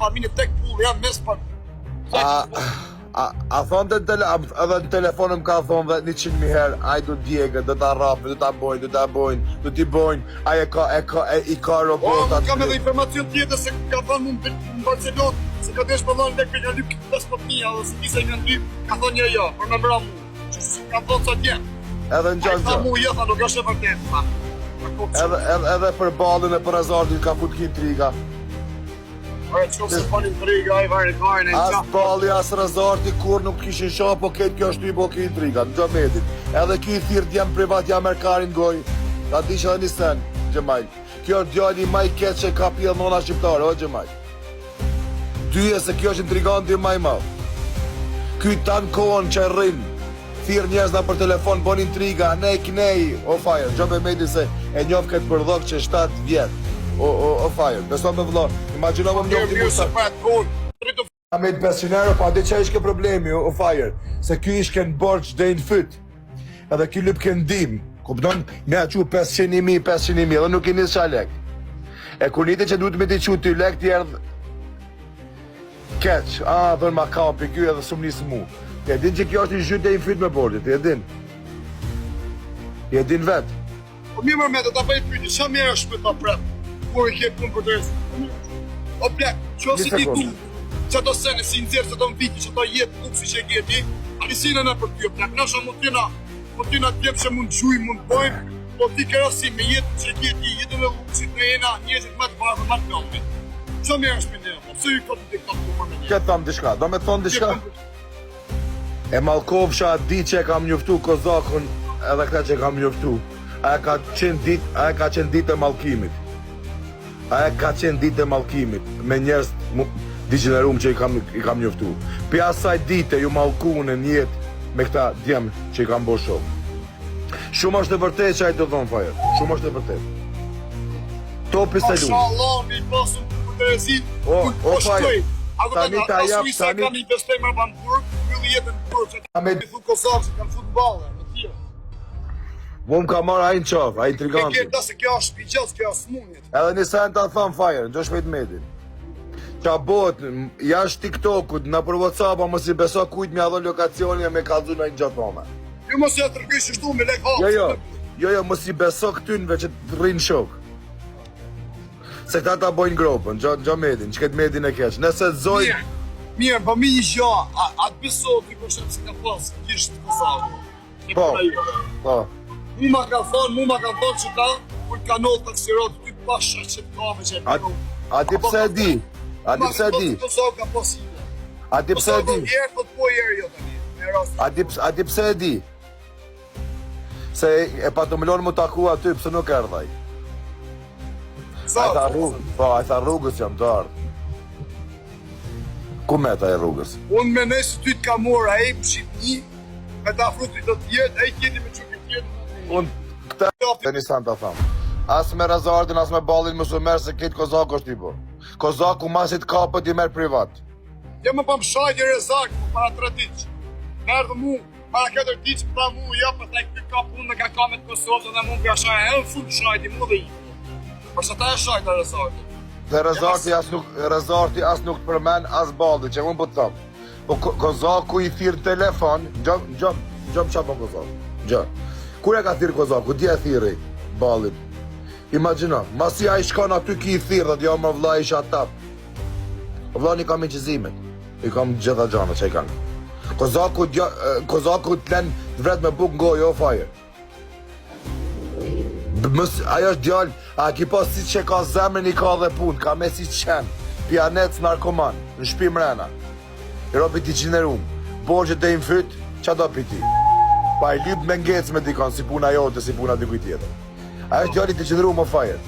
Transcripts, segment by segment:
familje tek pull, jam mes për... A thonë edhe në telefonë më ka thonë dhe 100.000 herë, ai do djegë, do ta rrapë, do ta bojnë, do t'i bojnë, ai i ka robotat. Kam edhe informacion tjetër se ka thonë mund në Barcelonë, se ka desh për dhonë tek me ka lyp 15.000, dhe se disa nga lyp, ka thonë jo, për me mëra mu, që ka thonë sa tjenë. Edhe në gjanë gjë. Mu jeta nuk është e vërtet, edhe për ballën e për Hazardit ka fut intriga. Që se falin intriga, ai varë gajnë e As balli, as Hazardi kur nuk kishin shoh, po këtë kjo është i bo ki intriga, në Gjomedit. Edhe ki thirr djem privat ja merkarin goj, ta di që dhe një sen, Gjemaj. Kjo është djali maj keq që ka pjellë nona shqiptare, o Gjemaj. Dyje se kjo është intriganti maj mal. Ky tanë kohën që rrinë, thirr njerëzna për telefon, bon intriga, nej, o fire, Gjomedi se e njof këtë përdhok që 7 vjetë. O fire, beso me vëlla, imagino më njëmë t'i musa. A me 500 euro, pa di që ishke problemi, o fire, se ky ishke në borç dhe në fyt, edhe ky lyp ke ndim, kupton, me a qu 500.000, edhe nuk i njës qa lek. E kur niti që duhet me ti qu ty lek, ti erdh keq, dhën ma kampi, ky edhe sum nisë mu. Ti e din që kjo është i zhyt dhe i fyt me borgjit, ti e din. Ti e din vet. Po mirë mërme, të ta bëj pyti, qa mirë është me ta prep? Kur i ke punë për dresë. O plek, që si ti du, që ato sene si nëzirë, që ato në viti, që ato jetë nuk si që e gjeti, alisina në për ty, plek, nësha mund t'jena tjep që mund gjuj, mund bojnë, po ti kërë si me jetë që e gjeti, jetë në lukësit në ena, njëzit më të barë, më të kalme. Që mirë është me një, po pëse i këtë të këtë të mërë me një? Këtë thamë dishka, do me thonë dishka? E Malkovsha di që e kam njoftu Kozakun, edhe këta që e kam njoftu. Aja ka qenë ditë e mallkimit. Aja ka qenë ditë e mallkimit me njerëz degenerum që i kam njoftu. Pi asaj dite ju mallkuan në jetë me këta djem që i kam bo shoh. Shumë është e vërtet që ai do thonë fajer. Shumë është e vërtet. Topi se lu. Mashallah, mi pasën për të rezit. O fajer. Tani ta jap tani. Kam i bestoj më Hamburg, mylli jetën në Turq. Me thu Kozak që kanë futbollë. Mu më ka marrë a i në qafë, a i intriganti. E kërta se kjo është pijgjës, kjo është smunjit. Edhe një sen të thamë fajer, në Gjosh Medin. Qa bot, jashtë TikTokut, në për WhatsApp-a mos i beso kujt me adho lokacioni e me kalzu në një gjatë mome. Jo mos i atërgjësh shtu me lek hapë. Jo, mos i beso këtynve që të rrinë shok. Se këta ta bojnë gropën, Gjo Medin, që këtë Medin e keq. Nëse të zoj... Mirë, pa mi një gja, atë beso të i përshem se ka pasë, kishtë Kozak. Po. Mu ma ka thonë që ta, kur ka nëllë taksirot, ty pasha që të kave që e përru. A di pse e di? A di pse e di? A di pse e di? A di pse e di? Se e pa të mëllonë më taku aty, pëse nuk erdhaj. A i tha rrugës jam të ardhë. Ku me ta e rrugës? Unë me nësë ty t'ka mora e pëshit një, me ta frutit do t'jetë, e i tjeti me që këtë tjetë. Unë këta e një sanë të thamë. As me Hazardin, as me ballin më su merë se këtë Kozaku është i bo. Kozaku masit kapët i merë privat. Ja më pëm shajtë i Rezak, para 3 ditë. Merdë mu, para 4 ditë, pra mu, ja për të e këtë kapë unë me ka kamet Kosovës dhe mu nga shajtë, e në fund shajtë i mu dhe i. Përsa ta e shajtë e Rezarti. Dhe Rezarti as nuk të përmen, as balli, që unë po të thamë. Po Kozaku i thirë telefon, gjom qa po Kozaku, Kur e ka thirë Kozaku, di e thiri ballin. Imagino, masi a i shkon aty ki i thirë dhe d'ja më vla isha tap. Vla një kam i qizimet, i kam gjitha gjana që i kanë. Kozaku t'len vret me buk ngoj, o fajer. Ajo është djallë, a ki pas si që ka zemrën i ka dhe pun, ka me si qenë, pianec narkoman, në shpi mrena. I ropi ti qinerum, borgjët dhe im fyt, qa do piti? Pa i lyp me ngec me dikon, si puna jote, si puna dikuj tjetër. A është djallit të qëndru më fajer.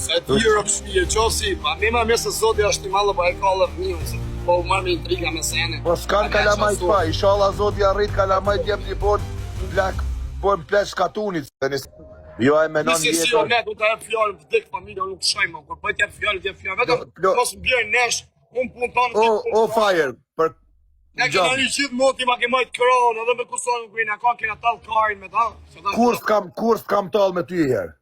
Se t'jë rëpshpije, qosi, pa mima me se zoti është i malë, pa e kallë një, se po u marrë me intriga me sene. Po s'kan kalamajt pa, i shala zoti arrit kalamajt jem t'i bojnë plesh katunit. Jo e menon vjetër. Nëse si o ne, du të e fjallë, vdik familja, nuk shajma, kur pëjt e fjallë, vetëm mos më bjerë nesh, unë punë tonë... O fajer, për... Ne këna një qitë moti ma ke majtë kronë, edhe me kusonë në kujnë, ka kena talë karin me ta. Kur s'kam talë me ty herë?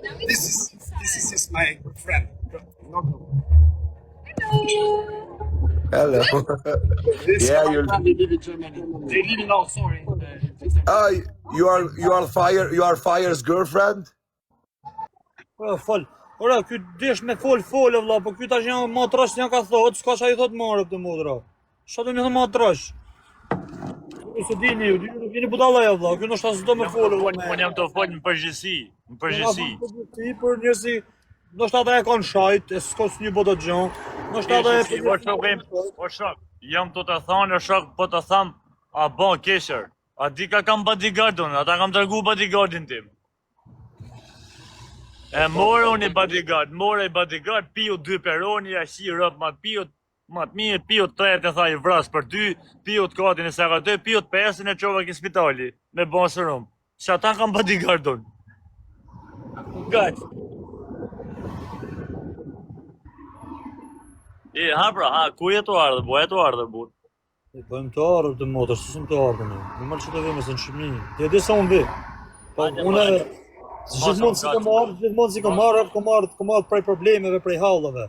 This is my friend. Hello. This Yeah, is my you're. friend. They live in Germany. They live in sorry. Ah, you are Fire's girlfriend? Po fol. Ora, ky desh me fol valla, po ky tash janë matrosh janë ka thot, s'ka çaj thot marrë këtë modra. Çfarë do të thonë matrosh? Se dini, vini budalla valla, ky ndoshta s'do me fol valla. Unë jam të folë në përgjithësi, në përgjithësi. Ti për njerëzi, ndoshta ata e kanë shajt, e s'ka një botë gjën. Ndoshta ata e O shok, jam të thonë, shok, po të tham, a bon keqër. A di ka kam bodyguardun, ata kam dërgu bodyguardin tim. E morë unë i bodyguard, piu 2 peroni, a shi rëp ma piu të mirë, piu të 3 e tha i vras për 2, piu të 4 e saka 2, piu të 5 e qova ki spitali, me bon sërum. Që ata kam bodyguardun. Gajt. Ku jetu ardhë, bu, bu. Po më të ardhur të motor, s'sum të ardhur ne. Normal që të vëmë në Shqipëri. Ti e di sa unë vi. Po unë gjithmonë si kam marrë prej problemeve, prej hallave.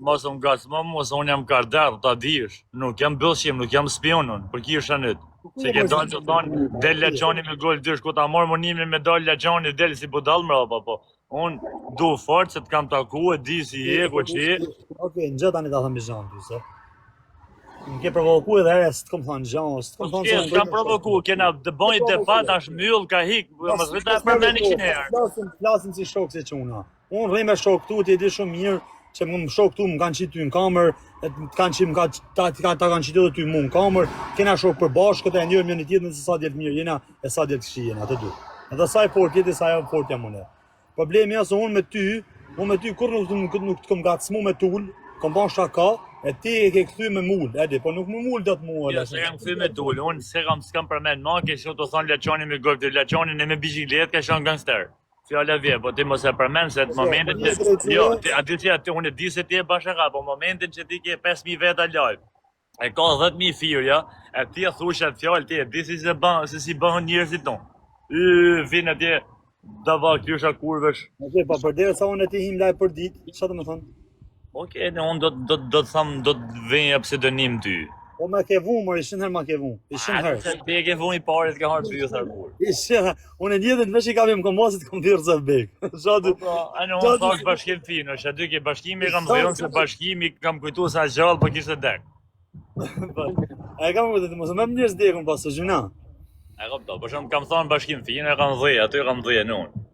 Mos unë gacë, mos unë jam kardar, ta dish. Nuk jam bëllshim, nuk jam spionun, për ki është anët. Se ke dalë që thonë, del Lagjani me gol dysh, ku ta morë mënimin me dalë Lagjani, del si budal mrapa, po. Unë du fort se të kam taku, e di si je, ku që je. Okej, në gjëta një ta thëmë i zhanë, ty se. Më ke provoku edhe ere, s'të kom thënë gjanë, s'të kom thënë... S'kam provoku, kena të bëjt dhe pat, ashtë myll, ka hik, më zvita e përmeni 100 herë. Flasim si shok se quna. Unë rrim e shok tu, ti e di shumë mirë, që më shok tu më kanë qitë ty në kamer, ta kanë qitë edhe ty mu në kamer, kena shok për bashkët e njërë mjë një tjetën se sa djelë mirë jena, e sa djelë këshi jena, të dy. Edhe saj fort jeti, saj fort jam une. Problemi jasë unë me ty kur nuk të kom gacmu me tull, kom ban shaka, e ti e ke këthy me mull, edi, po nuk më mull do të mull. Ja, se kam këthy me tull, unë s'kam përmen ma, ke shumë të thonë Lagjani me gol, të Lagjani në me biciklet, ke shumë gangster. Fjalla vje, po ti mos e përmen se të momentin që... Jo, unë e di se ti e bashaka, po momentin që ti ke 5.000 veta live, e ka 10.000 firja, e ti e thushe të fjallë, ti e di se si bëhën njerëzit tonë. Vinë atje, da va kjusha kurvesh. Okej, pa përdere sa unë e ti him laj për dit, që të më thonë? Okej, unë do të thamë, do të venja pseudonim ty. Po me ke vu, mërë, ishin herë ma ke vu, ishin herë. Ti e ke vu i parit, ka harë bëjë thërë kur. Ishin herë, unë e njëtën me që i kam komasit, kom thyrë zë bekë. Unë thashë bashkim fino, që aty ke bashkimi kam dhejën, se bashkimi kam kujtu sa gjallë, për kishtë dek. E kam kujtu, mos me më njërës dekën pas të gjuna. E kam të, për shumë kam thonë bashkim fino, e kam dhejë, aty kam dhejë në unë.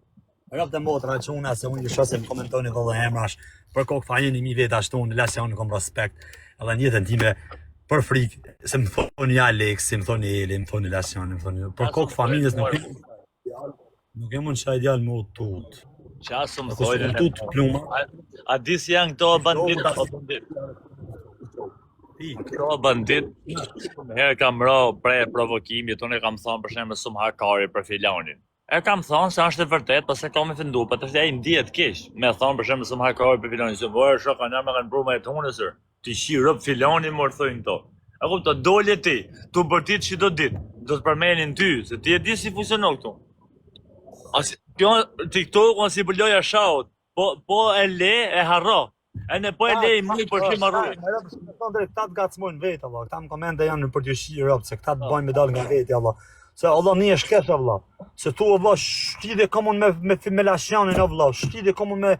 E kam të motra që unë, se unë i shose më komentoni dhe emrash, për kokë fajin i mi vetë ashtu unë, lasja unë kom respekt, edhe njëtën time për frikë, se më thoni Aleksi, më thoni Eli, më thoni Lasjani, më thoni... Për kokë familjes nuk e mund që a ideal me u tutë. Qasë më thojnë... Më tutë pluma. A di si janë këto bandit? Këto bandit, herë kam ra prej provokimit, unë e kam thonë për shemë sumë hakari për filanin. E kam thonë se është e vërtet, pas e kam e fëndu, për të është e i ndijet kish. Me thonë për shemë sumë hakari për filanin, se më shoka në me kanë bruma e të hunësër. Ti shi rëp filani më rëthojnë këto. E kupto, dole ti, tu bërtit që do dit, do të përmenin ty, se ti e di si funksionon këtu. TikTok unë si bëlloja shaut, po e le e harro. E ne po e le i mu për që marroj. Këta të gacmojnë vetë, Allah. Këta më komende janë në për të shi rëpë, se këta të bajnë medal nga vetë, Allah. Se Allah një e shkesh, Allah. Se tu, Allah, shtide komon me Lasjanin, Allah. Shtide komon me...